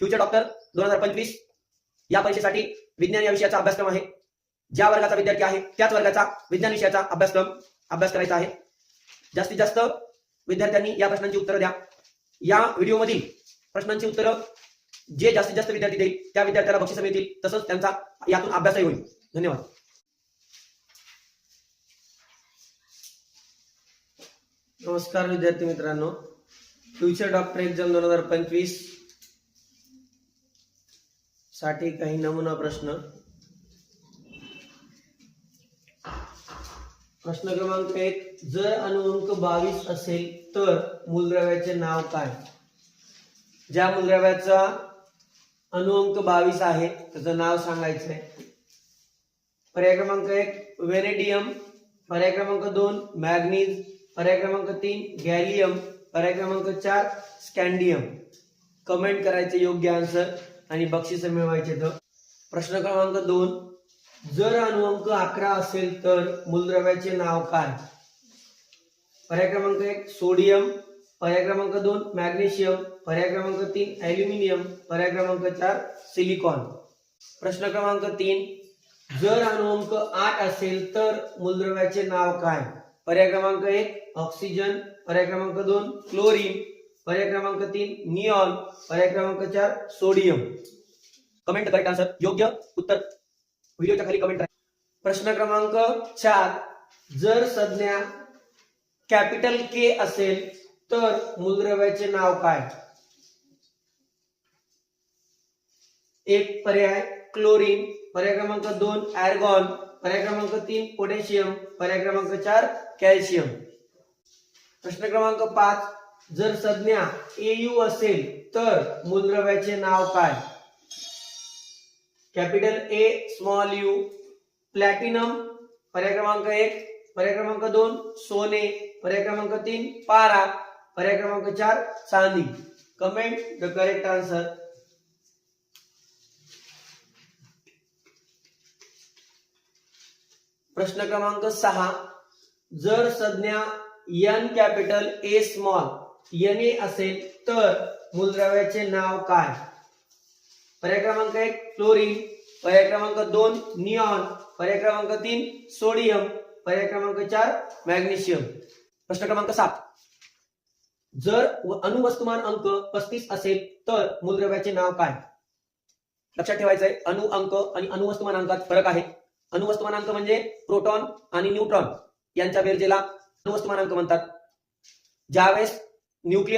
Future doctor 2025 या परीक्षेसाठी विज्ञान या विषयाचा अभ्यासक्रम आहे. ज्या वर्गाचा विद्यार्थी आहे त्याच वर्गाचा विज्ञान विषयाचा अभ्यास करायचा आहे. जास्तीत जास्त विद्यार्थ्यांनी या प्रश्नांची उत्तरं द्या. या व्हिडिओमधील प्रश्नांची उत्तरं जे जास्तीत जास्त विद्यार्थी देईल त्या विद्यार्थ्याला बक्षीस मिळतील, तसंच त्यांचा यातून अभ्यासही होईल. धन्यवाद. नमस्कार विद्यार्थी मित्रांनो, फ्युचर डॉक्टर एक्झाम 2025 साठी काही नमुना प्रश्न. प्रश्न क्रमांक 1, जर अणुअंक 22 असेल तर मूलद्रव्याचे नाव काय? ज्या मूलद्रव्याचा अणुअंक 22 आहे त्याचं नाव सांगायचं आहे. पर्याय क्रमांक 1 व्हेनेडियम, पर्याय क्रमांक 2 मॅग्नीज, पर्याय क्रमांक 3 गॅलियम, पर्याय क्रमांक 4 स्कॅन्डियम. कमेंट करायचे योग्य आन्सर आणि बक्षीस मिळवायचे. तर प्रश्न क्रमांक 2, जर अणुअंक 11 असेल तर मूलद्रव्याचे नाव काय? पर्याय क्रमांक 1 सोडियम, पर्याय क्रमांक 2 मॅग्नेशियम, पर्याय क्रमांक 3 ॲल्युमिनियम, पर्याय क्रमांक 4 सिलिकॉन. प्रश्न क्रमांक 3, जर अणुअंक 8 असेल तर मूलद्रव्याचे नाव काय? पर्याय क्रमांक 1 ऑक्सिजन, पर्याय क्रमांक 2 क्लोरीन, पर्याय क्रमांक 3 निऑन, पर्याय क्रमांक 4 सोडियम. कमेंट करेक्ट आन्सर योग्य उत्तर व्हिडिओच्या खाली कमेंट करा. प्रश्न क्रमांक 4, जर संज्ञा कॅपिटल के असेल तर मूलद्रव्याचे नाव काय? एक पर्याय क्लोरीन, पर्याय क्रमांक 2 आर्गॉन, पर्याय क्रमांक 3 पोटॅशियम, पर्याय क्रमांक 4 कॅल्शियम. प्रश्न क्रमांक 5, जर संज्ञा एयू असेल तर मूलद्रव्याचे नाव काय? Capital A small you platinum, पर्याय क्रमांक 1, पर्याय क्रमांक 2 सोने, पर्याय क्रमांक 3 पारा, पर्याय क्रमांक 4 चांदी. Comment the correct answer. प्रश्न क्रमांक 6, जर संज्ञा N capital A small Na असेल तर मूलद्रव्याचे नाव काय? पर्याय क्रमांक 1 क्लोरीन, पर्याय क्रमांक 2 निऑन, पर्याय क्रमांक 3 सोडियम, पर्याय क्रमांक 4 मॅग्नेशियम. प्रश्न क्रमांक 7, जर अणुवस्तुमान अंक 35 असेल तर मूलद्रव्याचे नाव काय? लक्षात ठेवायचंय अणु अंक आणि अणुवस्तुमान अंकात फरक आहे. अणुवस्तुमान अंक म्हणजे प्रोटॉन आणि न्यूट्रॉन यांच्या बेरजेला अणुवस्तुमान अंक म्हणतात. ज्यावेळेस न्यूक्लियस